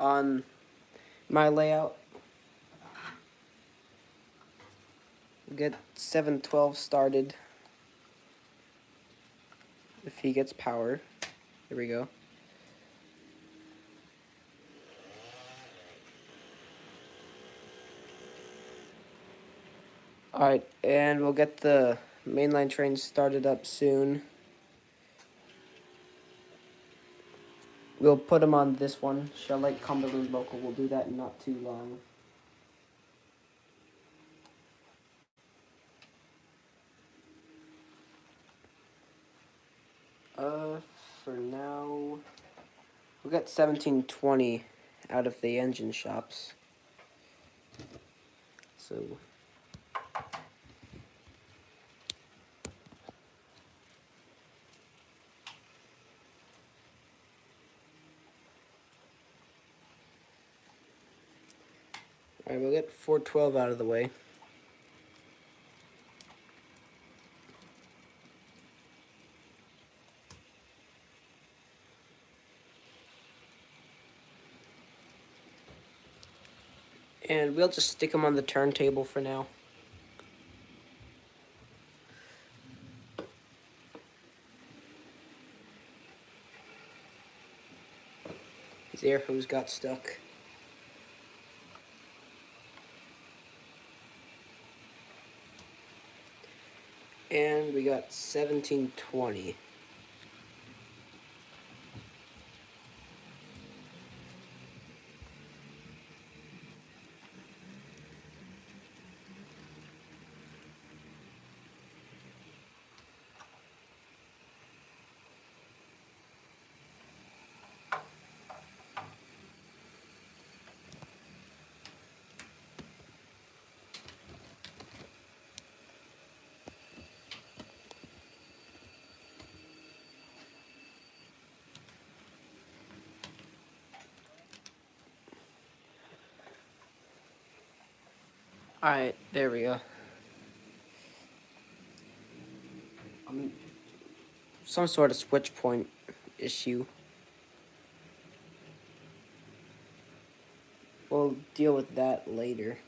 on my layout. We'll get 712 started if he gets power. Here we go. Alright, and we'll get the mainline train started up soon. We'll put them on this one, Shell Lake Cumberland Local. We'll do that in not too long. For now, we'll get 1720 out of the engine shops. So, alright, we'll get 412 out of the way. And we'll just stick them on the turntable for now. His air hose got stuck. And we got 1720. Alright, there we go. Some sort of switch point issue. We'll deal with that later.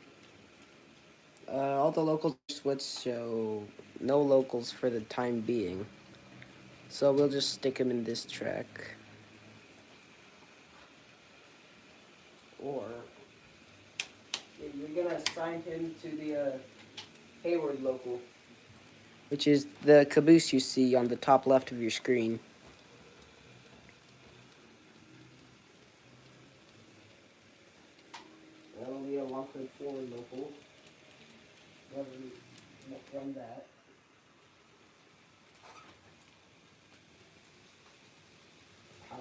All the locals switch, so no locals for the time being. So we'll just stick them in this track. Or you're gonna assign him to the Hayward local, which is the caboose you see on the top left of your screen. That'll be a 1.4 local. Run that. Power.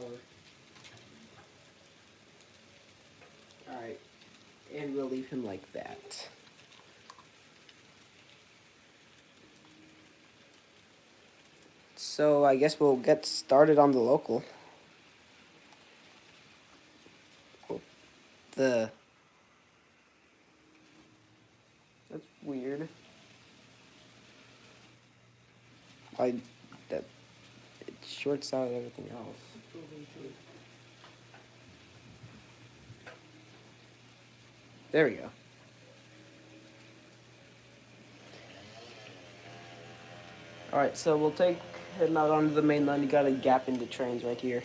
Alright. And we'll leave him like that. So I guess we'll get started on the local. That's weird. That it shorts out everything else. There we go. Alright, so we'll take him out onto the main line. You got a gap in the trains right here.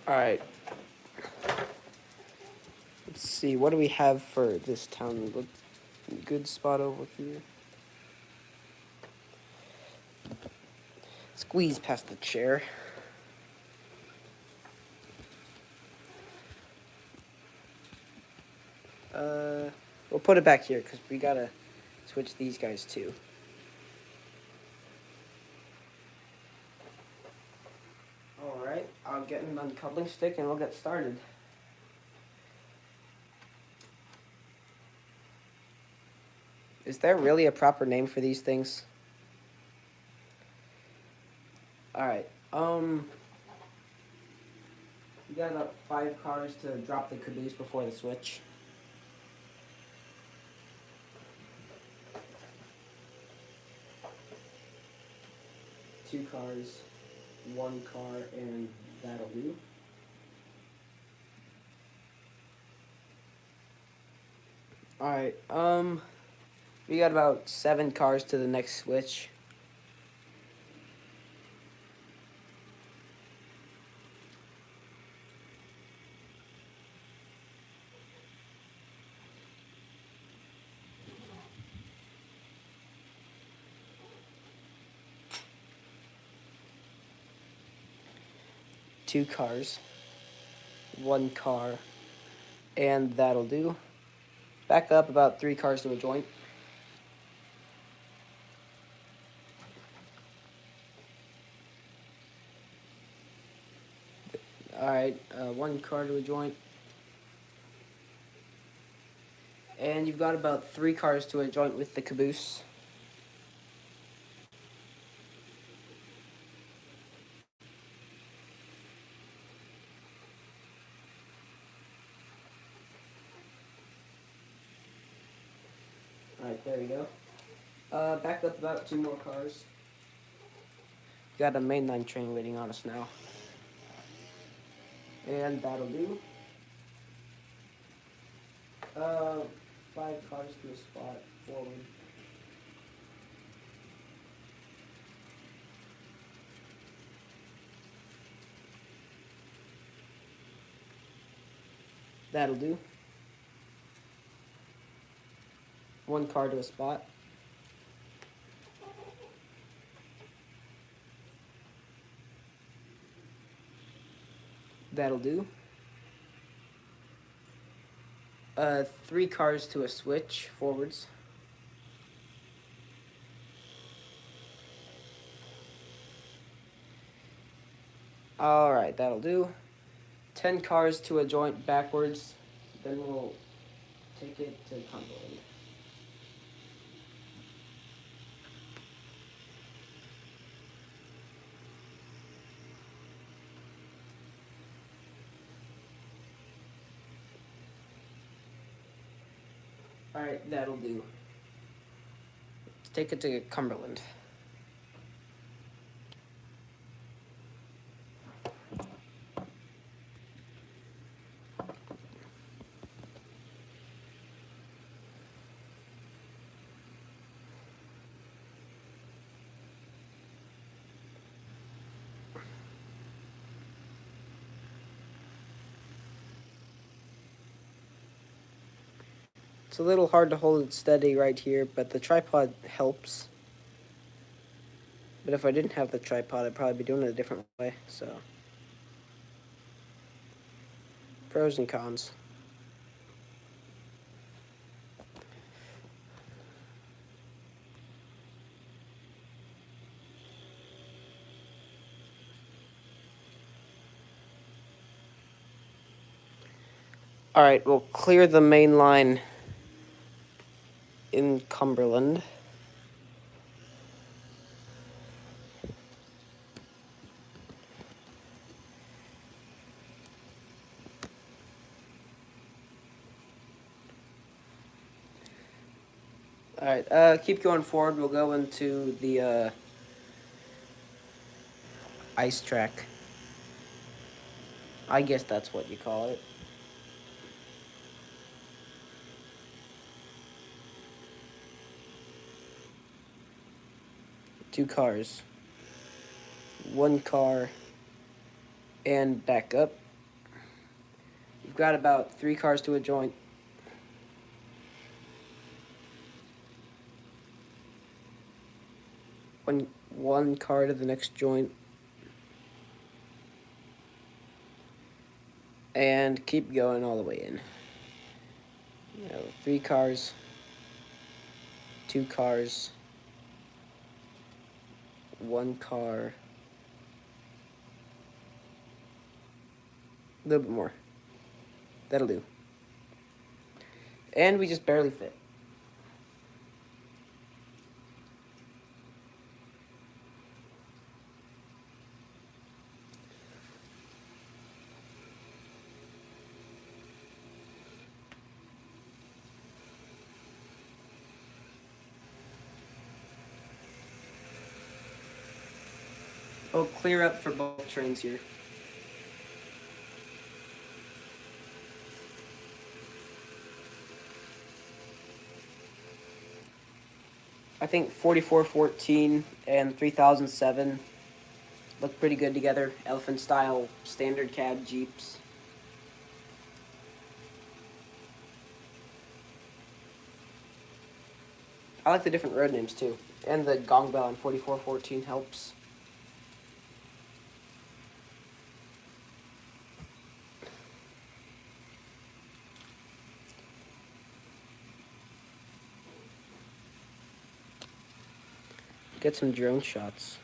Alright. Let's see, what do we have for this town? Look, good spot over here. Squeeze past the chair. We'll put it back here because we gotta switch these guys too. Alright, I'll get an uncoupling stick and we'll get started. Is there really a proper name for these things? Alright, you got about 5 cars to drop the caboose before the switch. Two cars, 1 car, and that'll do. Alright, we got about 7 cars to the next switch. Two cars, 1 car, and that'll do. Back up about 3 cars to a joint. Alright, 1 car to a joint. And you've got about 3 cars to a joint with the caboose. Alright, there you go. Back up about 2 more cars. Got a mainline train waiting on us now. And that'll do. 5 cars to a spot forward. That'll do. 1 car to a spot. That'll do. 3 cars to a switch forwards. Alright, that'll do. 10 cars to a joint backwards. Then we'll take it to Cumberland. Alright, that'll do. Let's take it to Cumberland. It's a little hard to hold it steady right here, but the tripod helps. But if I didn't have the tripod, I'd probably be doing it a different way, so. Pros and cons. Alright, we'll clear the main line in Cumberland. Alright, keep going forward. We'll go into the ice track. I guess that's what you call it. Two cars. 1 car. And back up. We've got about 3 cars to a joint. One car to the next joint. And keep going all the way in. 3 cars 2 cars, 1 car, a little bit more. That'll do. And we just barely fit. Oh, clear up for both trains here. I think 4414 and 3007 look pretty good together. Elephant style standard cab Jeeps. I like the different road names too. And the gong bell on 4414 helps. Get some drone shots.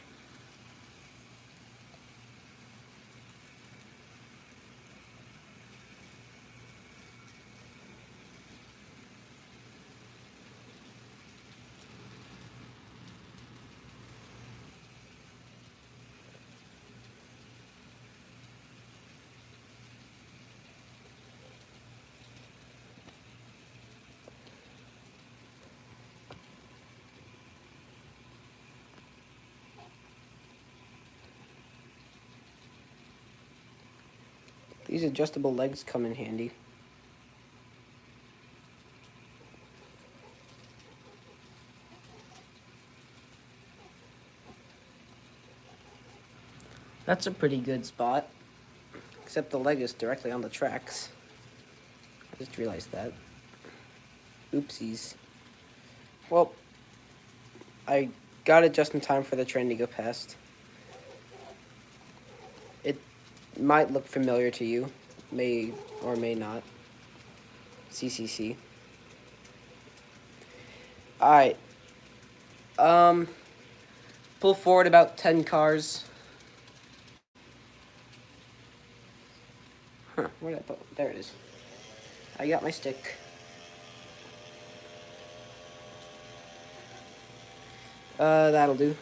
These adjustable legs come in handy. That's a pretty good spot. Except the leg is directly on the tracks. I just realized that. Oopsies. Well, I got it just in time for the train to go past. It might look familiar to you. May or may not. CCC. Alright. Pull forward about 10 cars. Huh, where did I put? There it is. I got my stick. That'll do.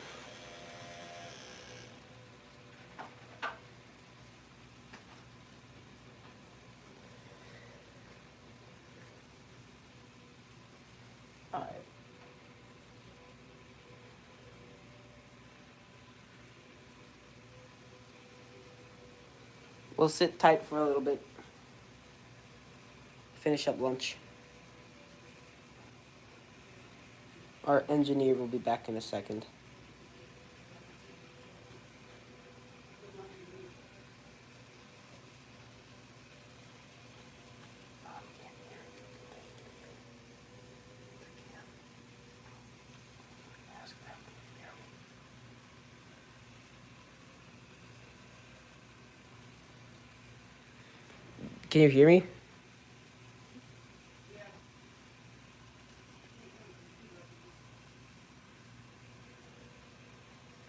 Alright. We'll sit tight for a little bit. Finish up lunch. Our engineer will be back in a second. Can you hear me?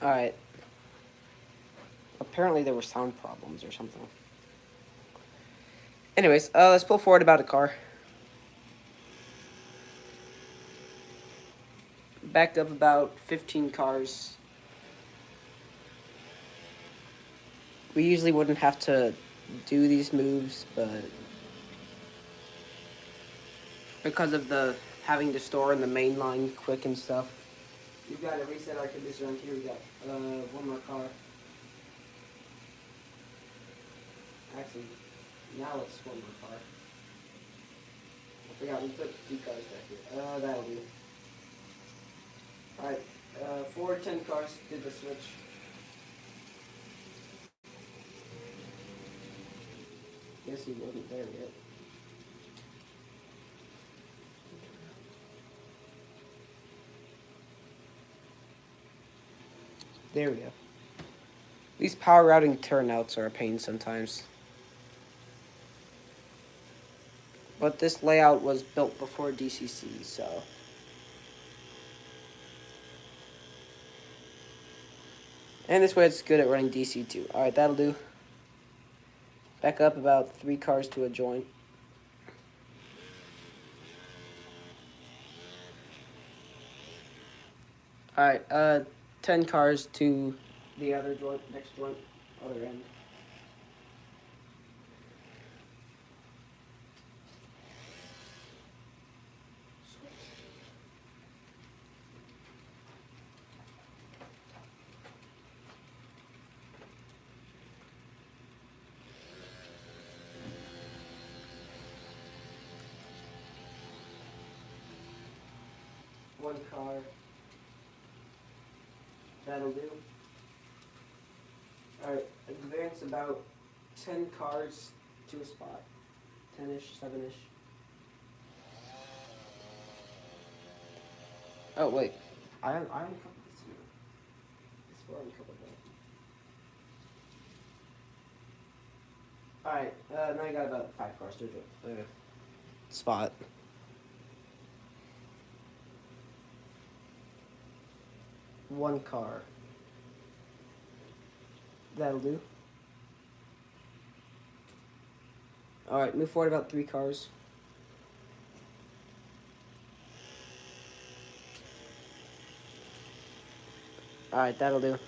Alright. Apparently there were sound problems or something. Anyways, let's pull forward about a car. Back up about 15 cars. We usually wouldn't have to do these moves, but because of the having to store in the main line quick and stuff, we've got to reset our conditioner on here. We got one more car. Actually, now it's one more car. I forgot we put 2 cars back here. That'll do. Alright, 4 10 cars did the switch. Guess he wasn't there yet. There we go. These power routing turnouts are a pain sometimes. But this layout was built before DCC, so And this way it's good at running DC too. Alright, that'll do. Back up about 3 cars to a joint. Alright, 10 cars to the other joint, next joint, other end. One car. That'll do. Alright, advance about 10 cars to a spot. 10-ish, 7-ish. Oh, wait. I uncoupled this here. This will uncoupled that. Alright, now I got about 5 cars to a spot. One car. That'll do. Alright, move forward about 3 cars. Alright, that'll do.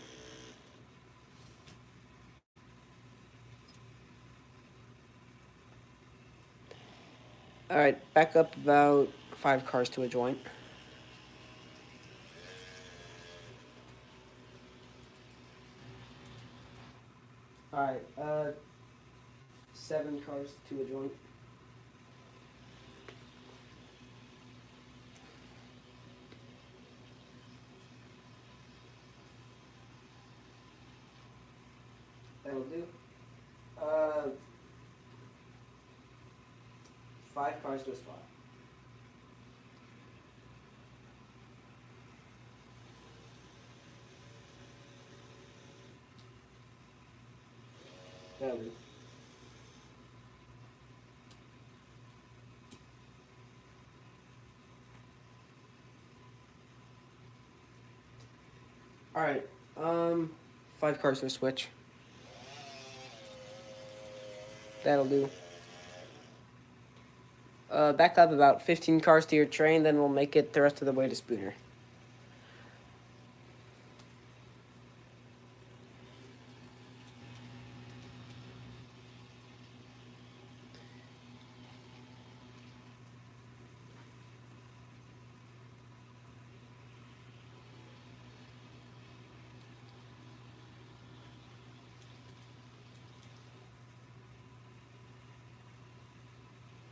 Alright, back up about 5 cars to a joint. Alright, 7 cars to a joint. That'll do. 5 cars to a spot. That'll do. Alright, 5 cars to a switch. That'll do. Back up about 15 cars to your train, then we'll make it the rest of the way to Spooner.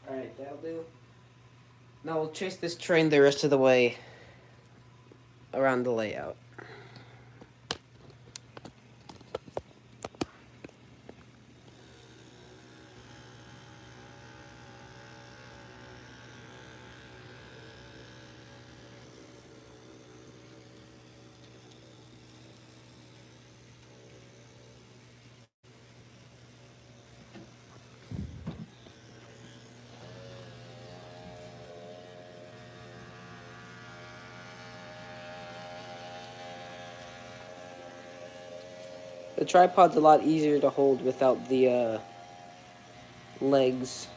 Alright, that'll do. Now we'll chase this train the rest of the way around the layout. The tripod's a lot easier to hold without the legs.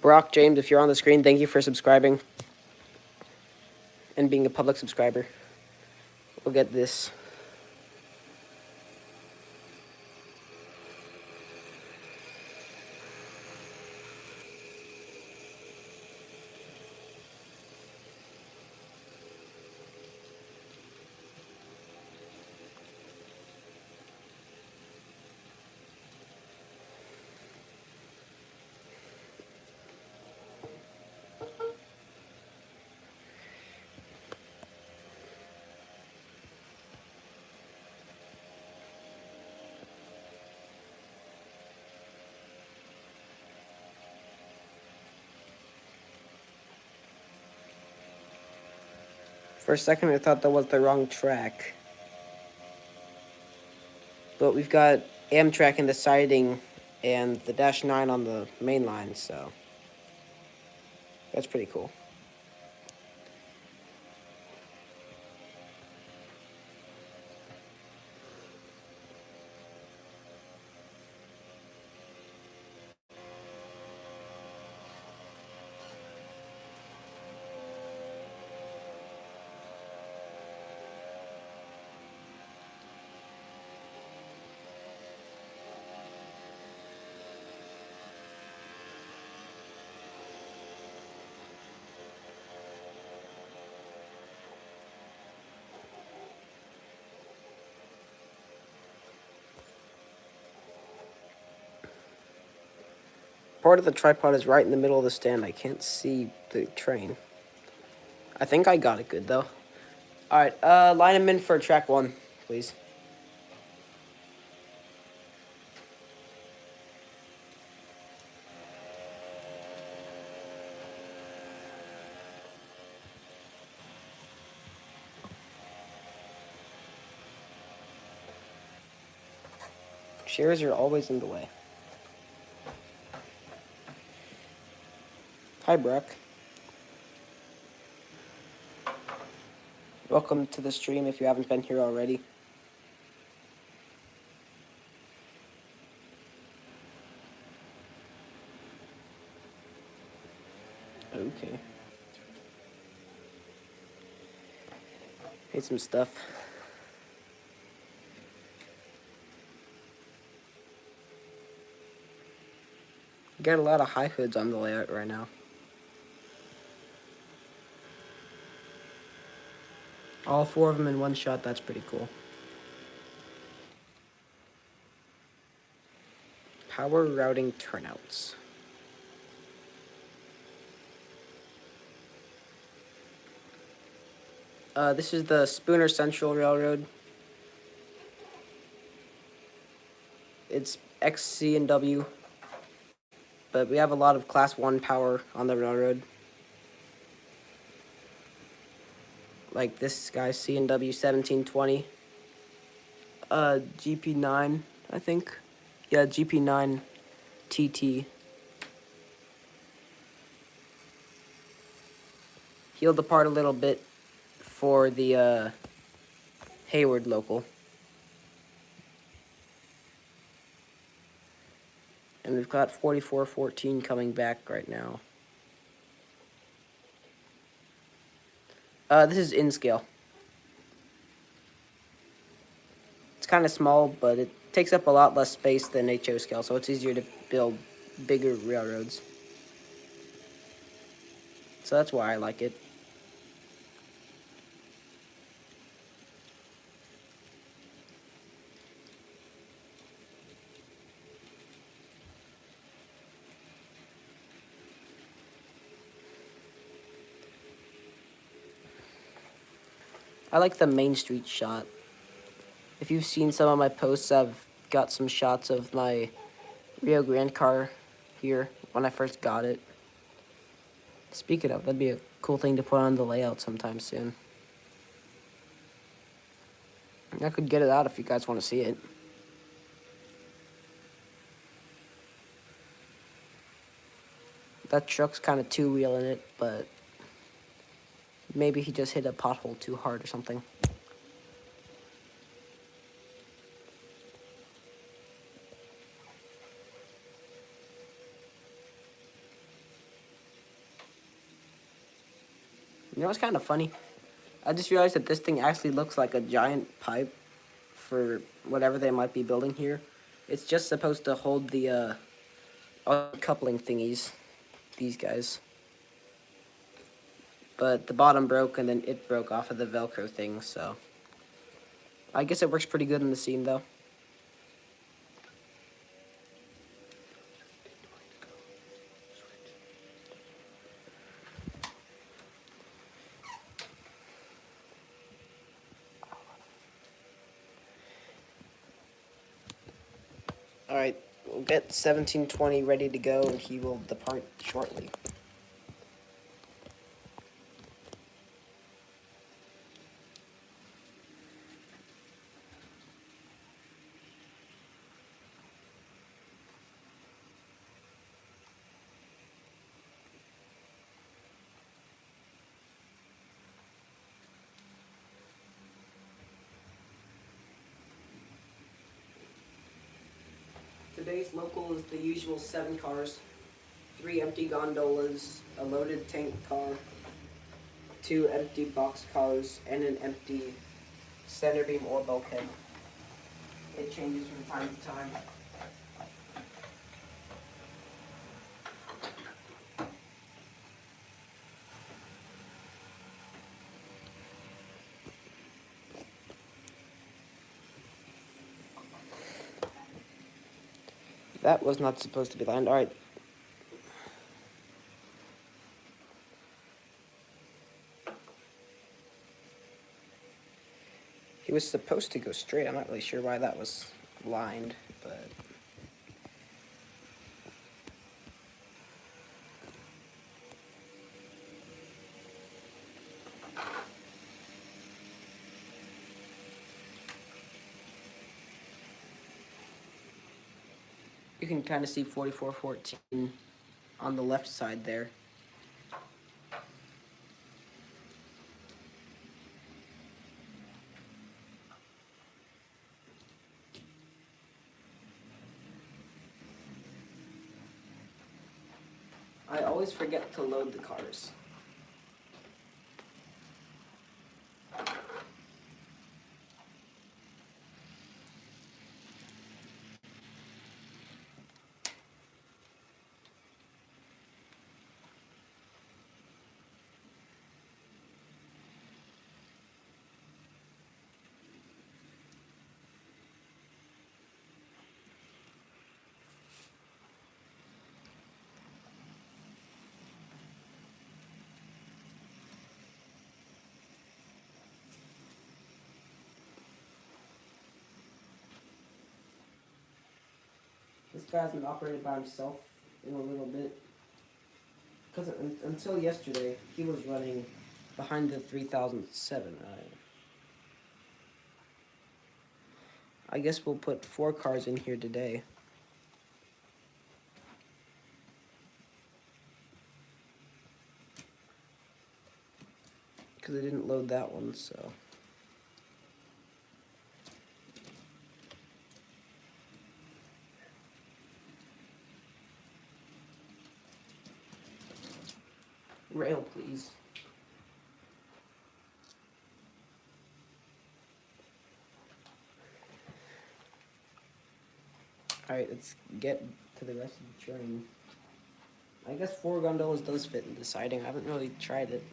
Brock James, if you're on the screen, thank you for subscribing and being a public subscriber. We'll get this. For a second, I thought that was the wrong track. But we've got Amtrak in the siding and the Dash 9 on the main line, so that's pretty cool. Part of the tripod is right in the middle of the stand. I can't see the train. I think I got it good, though. Alright, line them in for track 1, please. Chairs are always in the way. Hi, Brock. Welcome to the stream if you haven't been here already. Okay. Need some stuff. Got a lot of high hoods on the layout right now. All 4 of them in one shot, that's pretty cool. Power routing turnouts. This is the Spooner Central Railroad. It's XC and W, but we have a lot of Class 1 power on the railroad. Like this guy, C&W 1720. GP9, I think. Yeah, GP9 TT. Healed apart a little bit for the Hayward local. And we've got 4414 coming back right now. This is in scale. It's kind of small, but it takes up a lot less space than HO scale, so it's easier to build bigger railroads. So that's why I like it. I like the Main Street shot. If you've seen some of my posts, I've got some shots of my Rio Grande car here when I first got it. Speaking of, that'd be a cool thing to put on the layout sometime soon. I could get it out if you guys want to see it. That truck's kind of two-wheeling it, but maybe he just hit a pothole too hard or something. You know what's kind of funny? I just realized that this thing actually looks like a giant pipe for whatever they might be building here. It's just supposed to hold the coupling thingies, these guys. But the bottom broke and then it broke off of the Velcro thing, so I guess it works pretty good in the scene though. Alright, we'll get 1720 ready to go and he will depart shortly. today's local is the usual 7 cars, 3 empty gondolas, a loaded tank car, 2 empty box cars, and an empty center beam or bulkhead. It changes from time to time. That was not supposed to be lined. Alright. He was supposed to go straight. I'm not really sure why that was lined, but... You can kind of see 4414 on the left side there. I always forget to load the cars. This guy hasn't operated by himself in a little bit. Because until yesterday, he was running behind the 3007. I guess we'll put 4 cars in here today. Because I didn't load that one, so... Rail, please. Alright, let's get to the rest of the train. I guess 4 gondolas does fit in the siding. I haven't really tried it.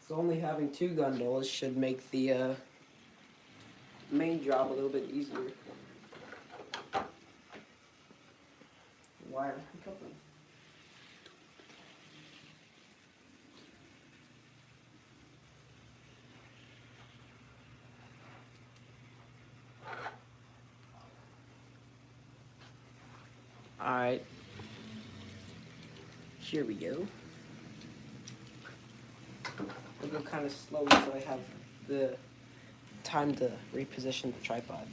So only having 2 gondolas should make the main job a little bit easier. Wire coupling. Alright. Here we go. I'll go kind of slowly so I have the time to reposition the tripod.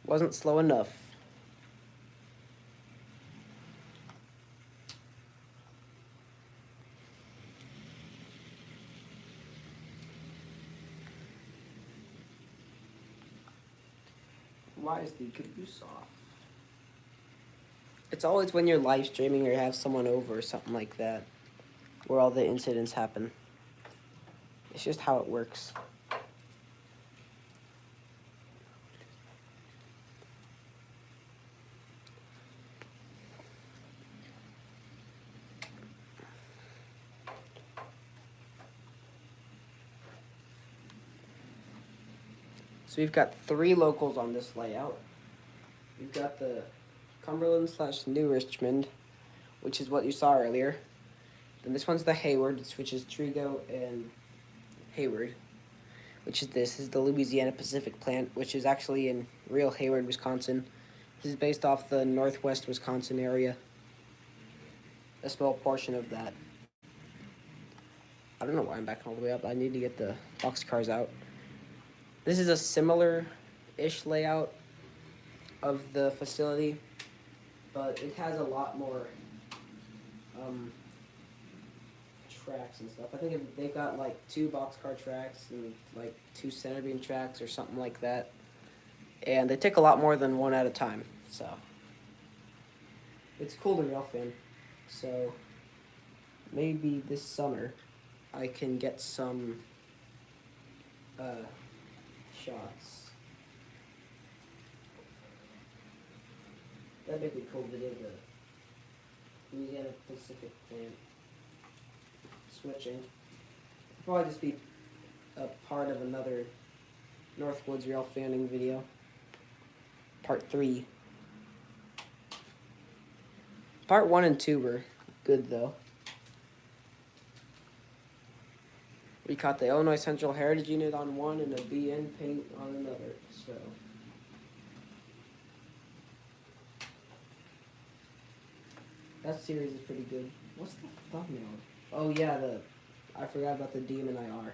Wasn't slow enough. Why is the caboose off? It's always when you're live streaming or you have someone over or something like that where all the incidents happen. It's just how it works. So we've got 3 locals on this layout. We've got the Cumberland/New Richmond, which is what you saw earlier. Then this one's the Hayward, which is Trigo and Hayward, which is this is the Louisiana Pacific plant, which is actually in real Hayward, Wisconsin. This is based off the northwest Wisconsin area. a small portion of that. I don't know why I'm backing all the way up. I need to get the box cars out. This is a similar-ish layout of the facility, but it has a lot more um, tracks and stuff. I think they've got like 2 boxcar tracks and like 2 center beam tracks or something like that. And they take a lot more than one at a time, so it's cool to rail fan. So maybe this summer I can get some shots. That'd make a cool video. The Louisiana Pacific plant switching. Probably just be a part of another Northwoods rail fanning video. Part 3. Part 1 and 2 were good though. We caught the Illinois Central Heritage Unit on one and a BN paint on another, so. That series is pretty good. What's the thumbnail? Oh yeah, I forgot about the Demon IR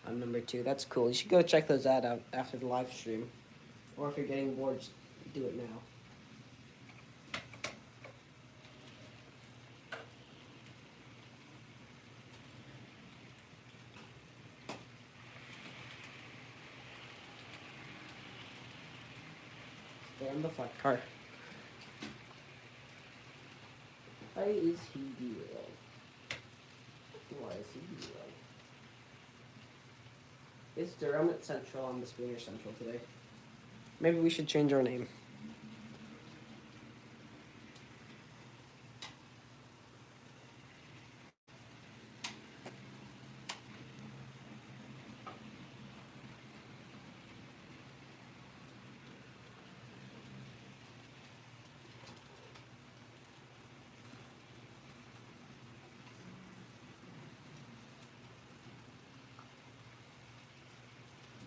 on number 2. That's cool. You should go check those out after the live stream. Or if you're getting bored, just do it now. Stay on the flat car. Why is he derailed? Why is he derailed? It's Derailment Central on the Spooner Central today. Maybe we should change our name.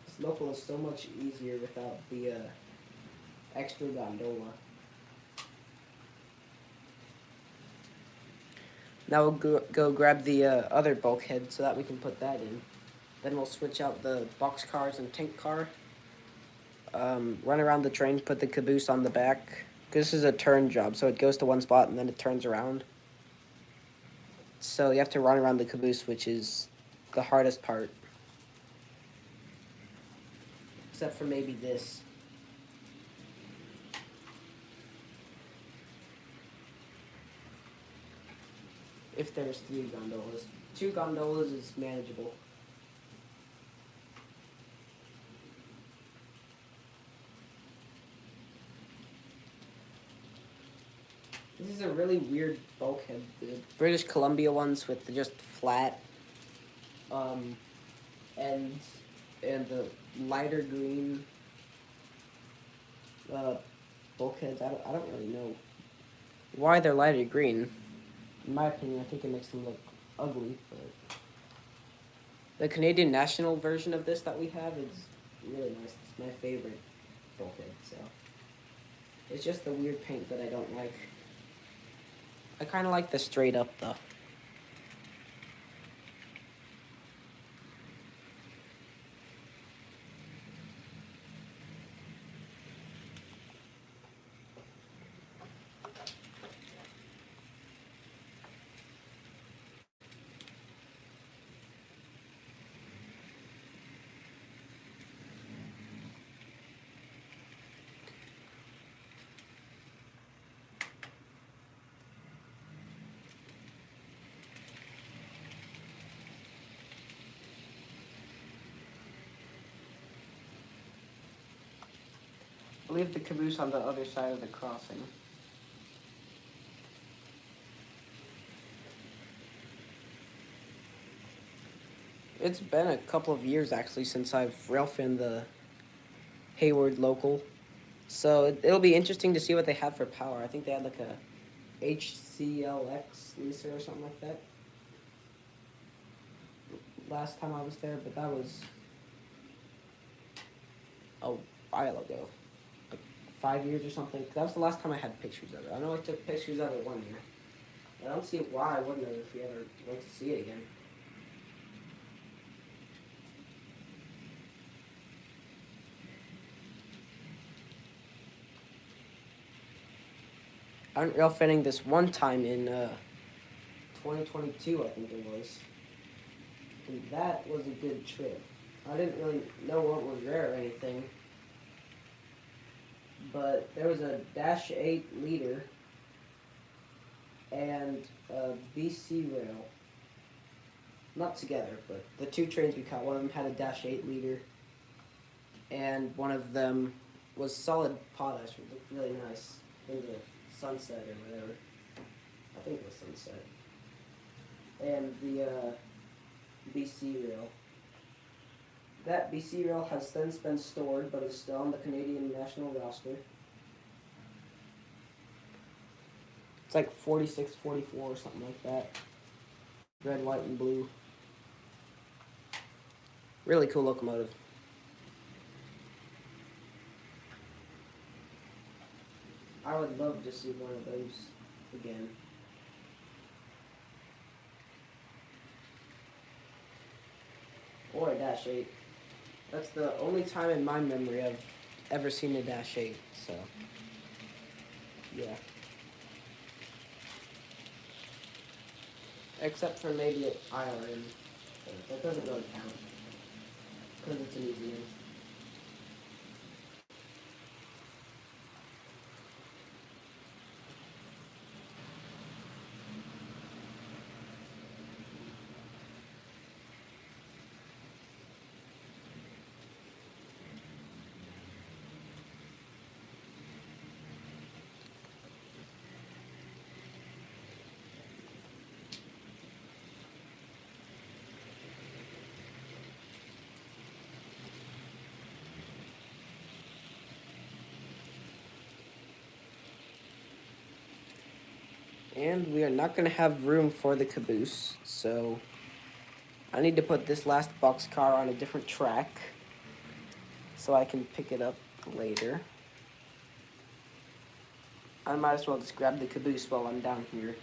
This local is so much easier without the extra gondola. Now we'll go grab the other bulkhead so that we can put that in. Then we'll switch out the box cars and tank car. Run around the train, put the caboose on the back. This is a turn job, so it goes to one spot and then it turns around. So you have to run around the caboose, which is the hardest part. Except for maybe this. If there's 3 gondolas. 2 gondolas is manageable. This is a really weird bulkhead. The British Columbia ones with the just flat ends and the lighter green bulkheads. I don't really know why they're lighter green. In my opinion, I think it makes them look ugly, but the Canadian National version of this that we have is really nice. It's my favorite bulkhead, so it's just the weird paint that I don't like. I kind of like the straight up, though. I'll leave the caboose on the other side of the crossing. It's been a couple of years, actually, since I've railfanned the Hayward local. So it'll be interesting to see what they have for power. I think they had like a HCLX Lisa or something like that last time I was there, but that was a while ago. 5 years or something. That was the last time I had pictures of it. I know I took pictures of it one year. I don't see why I wouldn't have if we ever went to see it again. I went rail fanning this one time in 2022, I think it was. And that was a good trip. I didn't really know what was rare or anything, but there was a Dash 8 liter and a BC rail. Not together, but the two trains we caught, one of them had a Dash 8 liter, and one of them was solid potash, which looked really nice in the sunset or whatever. I think it was sunset. And the BC rail. That BC rail has since been stored, but is still on the Canadian national roster. It's like 46, 44 or something like that. Red, white, and blue. Really cool locomotive. I would love to see one of those again. Or a Dash 8. That's the only time in my memory I've ever seen a Dash 8, so yeah. Except for maybe at Ireland. That doesn't really count. Because it's a museum. And we are not going to have room for the caboose, so I need to put this last boxcar on a different track so I can pick it up later. I might as well just grab the caboose while I'm down here.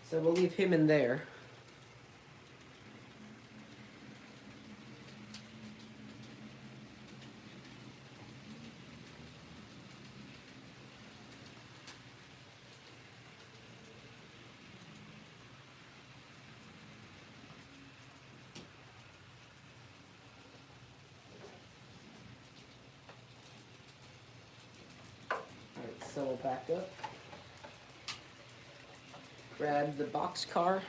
So we'll leave him in there. Alright, so we'll back up. Grab the boxcar.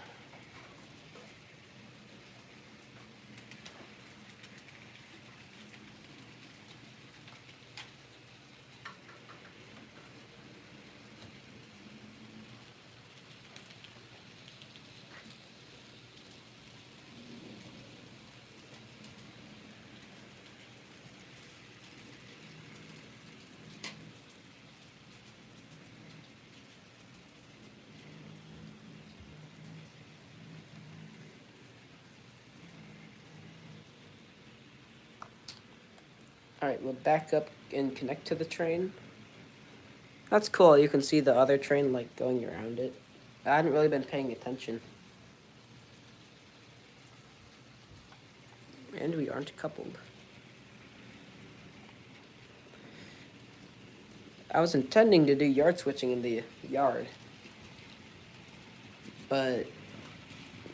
Alright, we'll back up and connect to the train. That's cool, you can see the other train like going around it. I hadn't really been paying attention. And we aren't coupled. I was intending to do yard switching in the yard. But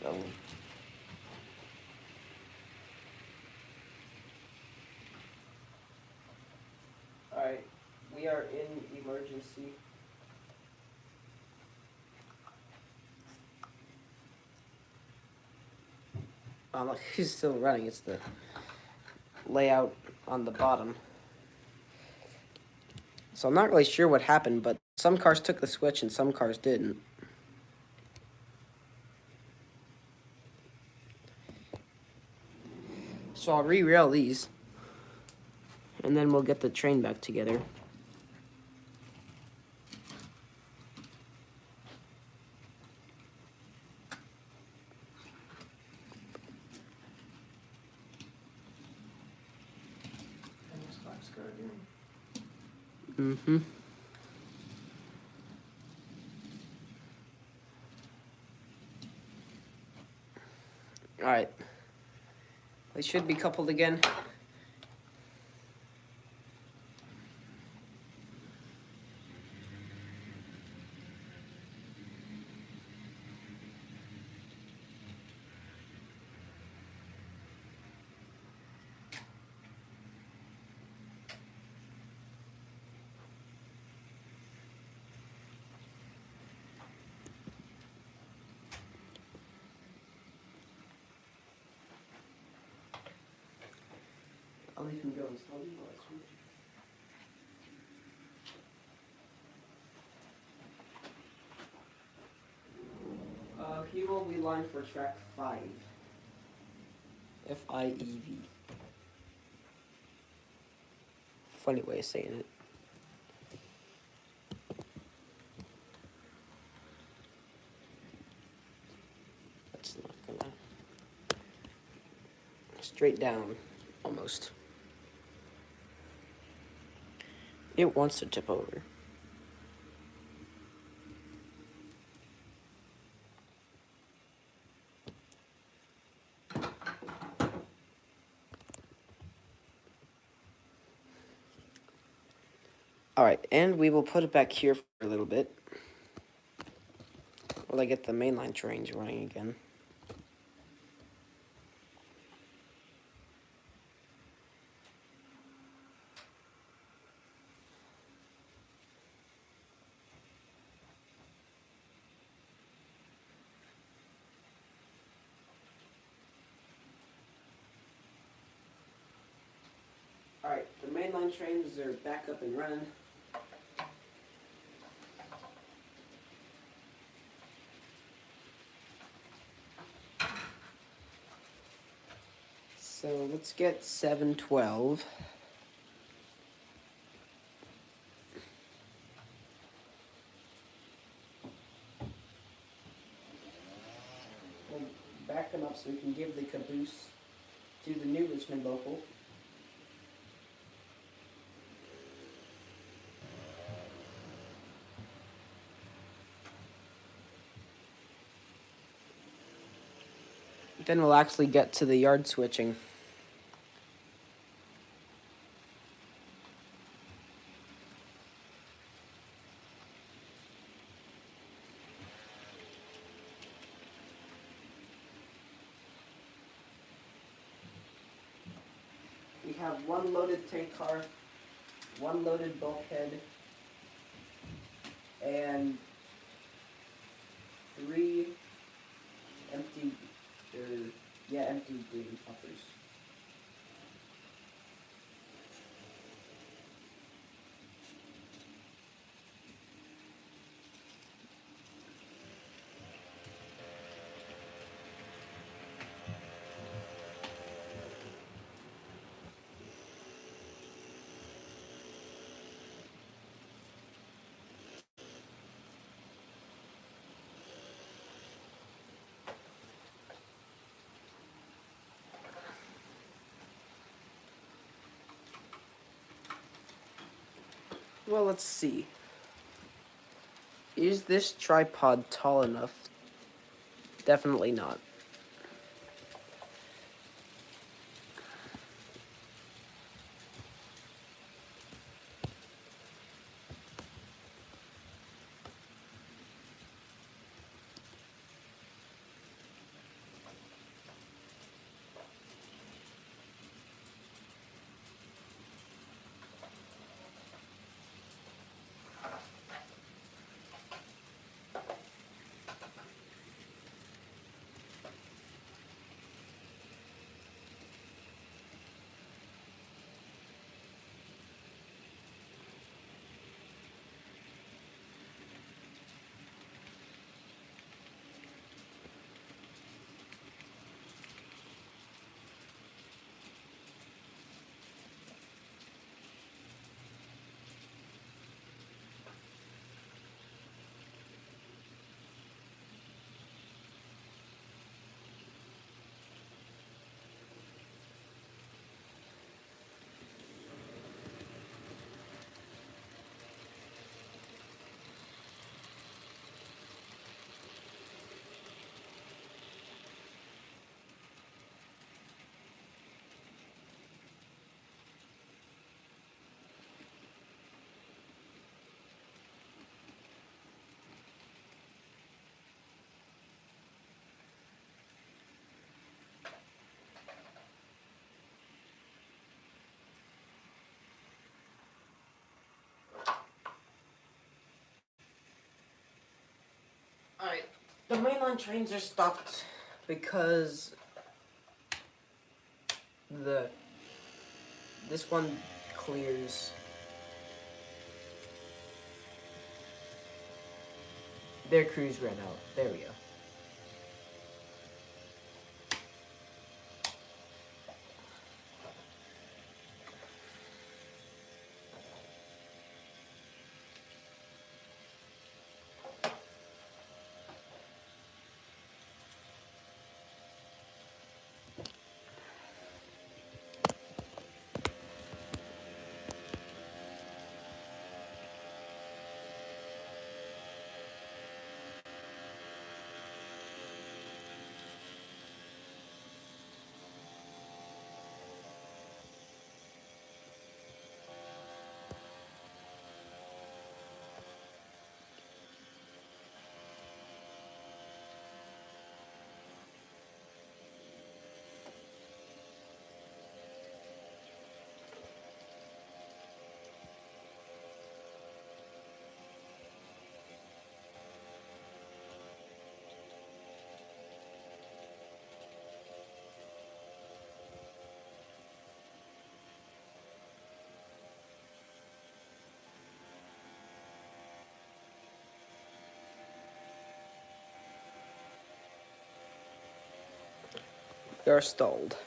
oh. Alright, we are in emergency. Look, he's still running. It's the layout on the bottom. So I'm not really sure what happened, but some cars took the switch and some cars didn't. So I'll re-rail these, and then we'll get the train back together. Mm-hmm. Alright. They should be coupled again. I'll leave him going slowly while I switch. He will be lined for track 5. F-I-E-V. Funny way of saying it. That's not gonna... Straight down, almost. It wants to tip over. Alright, and we will put it back here for a little bit while I get the mainline trains running again. Alright, the mainline trains are back up and running. So let's get 712. We'll back them up so we can give the caboose to the new Richmond local. Then we'll actually get to the yard switching. We have one loaded tank car, one loaded bulkhead, and 3 empty, empty green puffers. Well, let's see. Is this tripod tall enough? Definitely not. The mainline trains are stopped because this one clears. Their crews ran out. There we go. We are stalled.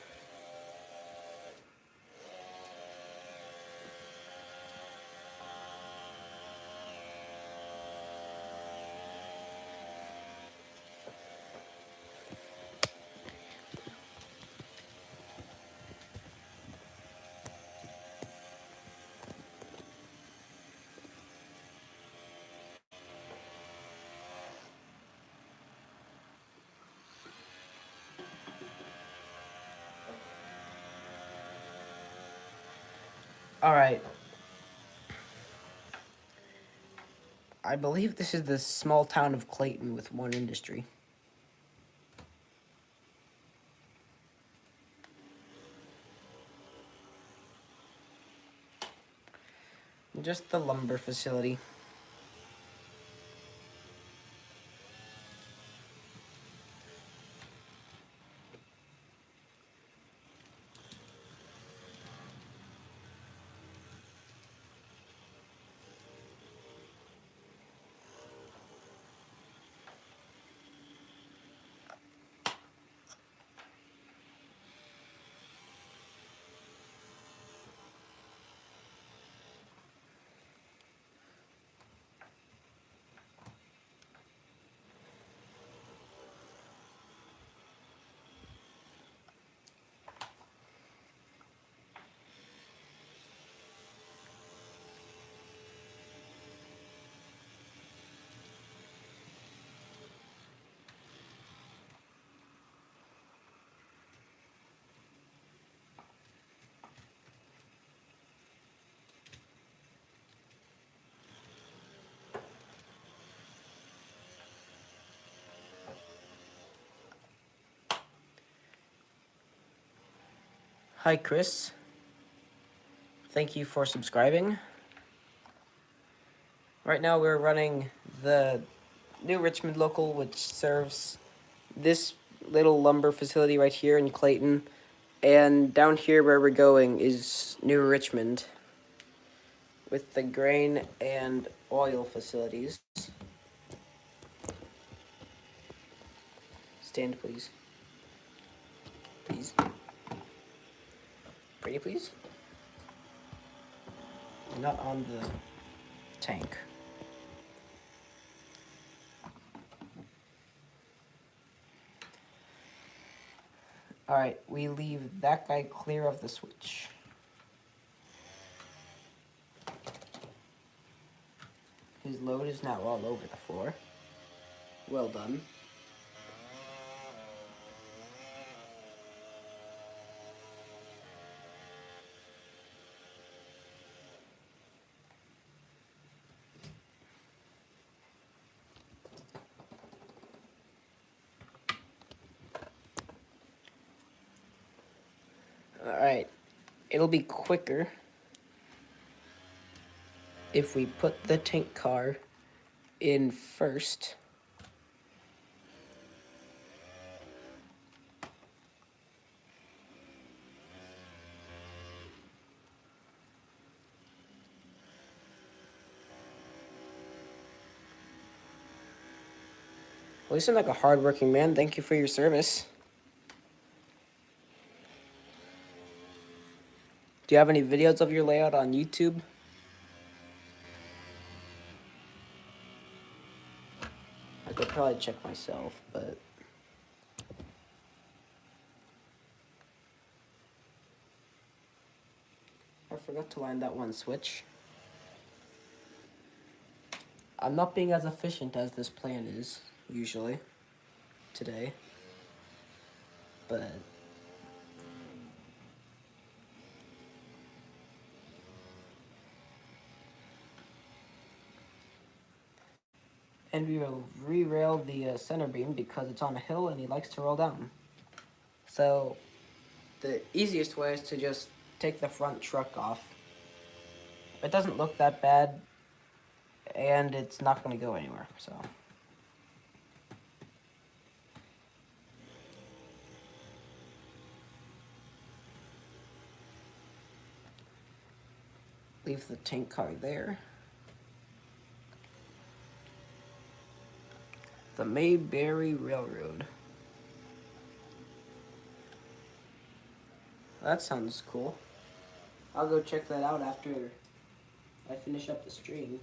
Alright. I believe this is the small town of Clayton with one industry. Just the lumber facility. Hi, Chris. Thank you for subscribing. Right now we're running the New Richmond local, which serves this little lumber facility right here in Clayton. And down here where we're going is New Richmond with the grain and oil facilities. Stand, please. Please. Pretty, please. Not on the tank. Alright, we leave that guy clear of the switch. His load is now all over the floor. Well done. Alright, it'll be quicker if we put the tank car in first. Well, you seem like a hardworking man. Thank you for your service. Do you have any videos of your layout on YouTube? I could probably check myself, but... I forgot to line that one switch. I'm not being as efficient as this plan is, usually, today. But... And we will re-rail the center beam because it's on a hill and he likes to roll down. So, the easiest way is to just take the front truck off. It doesn't look that bad, and it's not going to go anywhere, so... Leave the tank car there. The Mayberry Railroad. That sounds cool. I'll go check that out after I finish up the stream.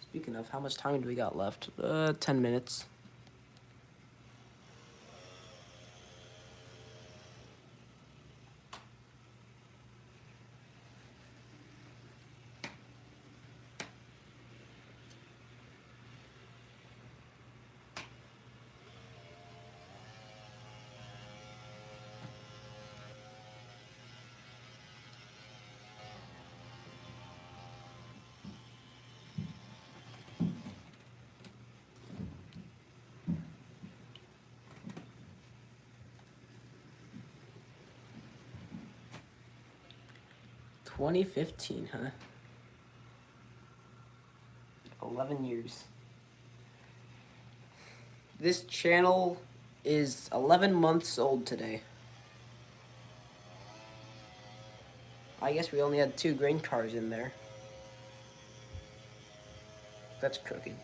Speaking of, how much time do we got left? 10 minutes. $2015, huh? 11 years. This channel is 11 months old today. I guess we only had 2 grain cars in there. That's crooked.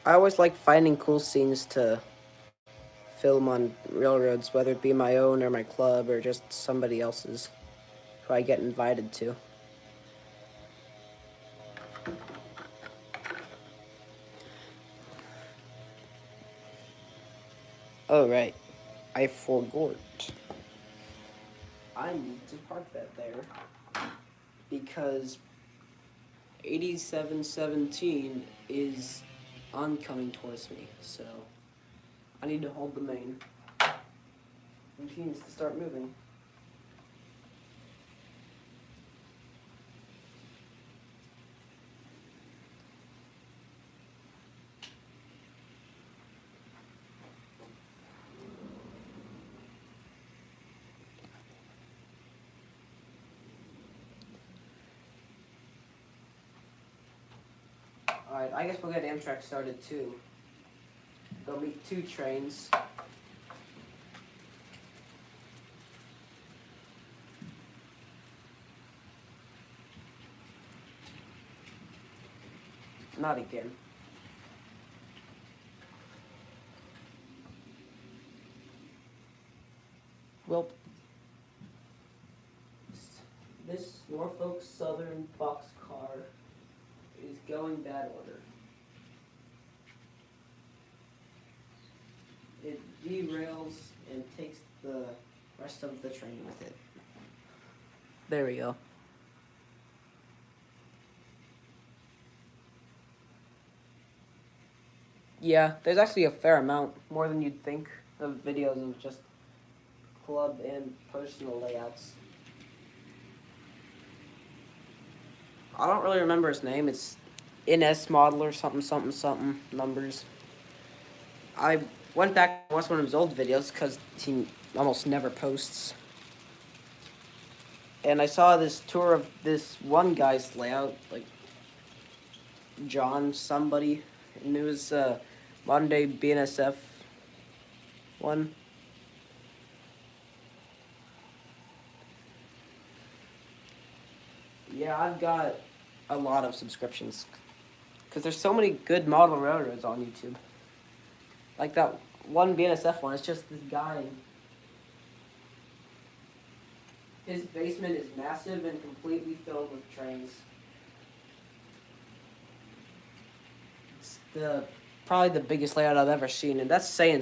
I always like finding cool scenes to film on railroads, whether it be my own or my club or just somebody else's who I get invited to. Oh, right. I forgot. I need to park that there because 8717 is oncoming towards me, so I need to hold the main. And he needs to start moving. Alright, I guess we'll get Amtrak started too. There'll be 2 trains. Not again. Well, this Norfolk Southern boxcar is going bad order. It derails and takes the rest of the train with it. There we go. Yeah, there's actually a fair amount, more than you'd think, of videos of just club and personal layouts. I don't really remember his name. It's NS Model or something numbers. I went back and watched one of his old videos because he almost never posts. And I saw this tour of this one guy's layout, like John somebody, and it was modern day BNSF one. Yeah, I've got a lot of subscriptions. Because there's so many good model railroads on YouTube. Like that one BNSF one, it's just this guy. His basement is massive and completely filled with trains. It's probably the biggest layout I've ever seen, and that's saying